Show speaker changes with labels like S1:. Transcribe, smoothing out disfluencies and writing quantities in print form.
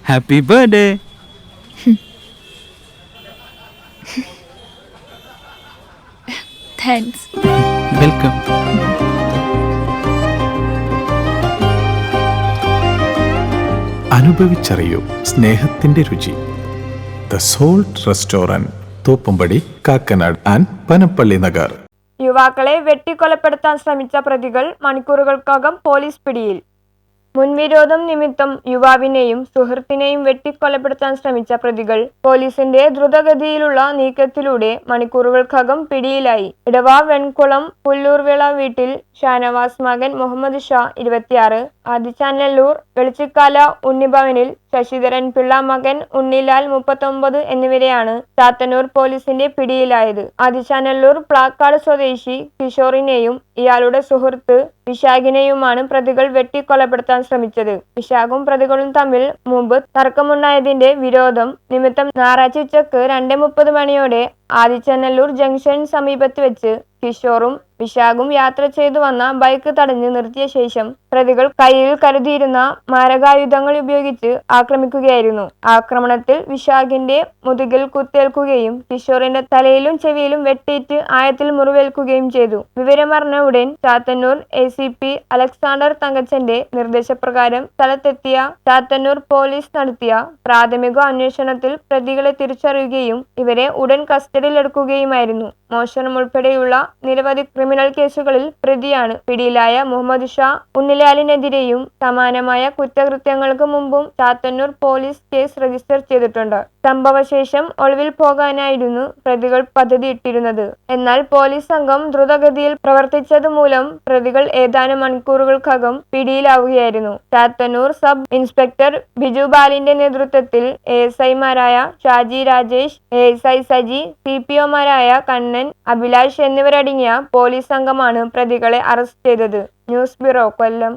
S1: Happy birthday.
S2: Thanks.
S1: Welcome.
S3: അനുഭവിച്ചറിയൂ സ്നേഹത്തിന്റെ രുചി. The salt restaurant, Thoppumpady, Kakkanad and Panampilly Nagar.
S4: യുവാക്കളെ വെട്ടിക്കൊലപ്പെടുത്താൻ ശ്രമിച്ച പ്രതികൾ മണിക്കൂറുകൾക്കകം പോലീസ് പിടിയിൽ. മുൻവിരോധം നിമിത്തം യുവാവിനെയും സുഹൃത്തിനെയും വെട്ടിക്കൊലപ്പെടുത്താൻ ശ്രമിച്ച പ്രതികൾ പോലീസിന്റെ ദ്രുതഗതിയിലുള്ള നീക്കത്തിലൂടെ മണിക്കൂറുകൾക്കകം പിടിയിലായി. ഇടവ വെൺകുളം പുല്ലൂർവിള വീട്ടിൽ ഷാനവാസ് മകൻ മുഹമ്മദ് ഷാ 26, ആദിച്ചാനല്ലൂർ വെളിച്ചിക്കാല ഉണ്ണിഭവനിൽ ശശിധരൻ പിള്ള മകൻ ഉണ്ണിലാൽ 39 എന്നിവരെയാണ് ചാത്തന്നൂർ പോലീസിന്റെ പിടിയിലായത്. ആദിച്ചാനല്ലൂർ പ്ലാക്കാട് സ്വദേശി കിഷോറിനെയും ഇയാളുടെ സുഹൃത്ത് വിശാഖിനെയുമാണ് പ്രതികൾ വെട്ടിക്കൊലപ്പെടുത്താൻ ശ്രമിച്ചത്. വിശാഖും പ്രതികളും തമ്മിൽ മുമ്പ് തർക്കമുണ്ടായതിന്റെ വിരോധം നിമിത്തം ഞായറാഴ്ച ഉച്ചക്ക് 2:30 മണിയോടെ ആദിച്ചാനല്ലൂർ ജംഗ്ഷൻ സമീപത്ത് വെച്ച് കിഷോറും വിശാഖും യാത്ര ചെയ്തു വന്ന ബൈക്ക് തടഞ്ഞ് നിർത്തിയ ശേഷം പ്രതികൾ കയ്യിൽ കരുതിയിരുന്ന മാരകായുധങ്ങൾ ഉപയോഗിച്ച് ആക്രമിക്കുകയായിരുന്നു. ആക്രമണത്തിൽ വിശാഖിന്റെ മുതുകിൽ കുത്തേൽക്കുകയും കിഷോറിന്റെ തലയിലും ചെവിയിലും വെട്ടേറ്റ് ആഴത്തിൽ മുറിവേൽക്കുകയും ചെയ്തു. വിവരമറിഞ്ഞ ഉടൻ ചാത്തന്നൂർ ACP അലക്സാണ്ടർ തങ്കച്ചന്റെ നിർദ്ദേശപ്രകാരം സ്ഥലത്തെത്തിയ ചാത്തന്നൂർ പോലീസ് നടത്തിയ പ്രാഥമിക അന്വേഷണത്തിൽ പ്രതികളെ തിരിച്ചറിയുകയും ഇവരെ ഉടൻ കസ്റ്റഡിയിലെടുക്കുകയുമായിരുന്നു. മോഷണം ഉൾപ്പെടെയുള്ള നിരവധി ക്രിമിനൽ കേസുകളിൽ പ്രതിയാണ്. പിടിയിലായ മുഹമ്മദ് ഷാ ഉണ്ണിലാലിനെതിരെയും സമാനമായ കുറ്റകൃത്യങ്ങൾക്ക് മുമ്പും ചാത്തന്നൂർ പോലീസ് കേസ് രജിസ്റ്റർ ചെയ്തിട്ടുണ്ട്. സംഭവശേഷം ഒളിവിൽ പോകാനായിരുന്നു പ്രതികൾ പദ്ധതിയിട്ടിരുന്നത്. എന്നാൽ പോലീസ് സംഘം ദ്രുതഗതിയിൽ പ്രവർത്തിച്ചതുമൂലം പ്രതികൾ ഏതാനും മണിക്കൂറുകൾക്കകം പിടിയിലാവുകയായിരുന്നു. ചാത്തന്നൂർ സബ് ഇൻസ്പെക്ടർ ബിജു ബാലിന്റെ നേതൃത്വത്തിൽ ASI-മാരായ ഷാജി രാജേഷ്, ASI സജി, CPO-മാരായ കണ്ണൻ, അഭിലാഷ് എന്നിവരടങ്ങിയ പോലീസ് സംഘമാണ് പ്രതികളെ അറസ്റ്റ് ചെയ്തത്. ന്യൂസ് ബ്യൂറോ, കൊല്ലം.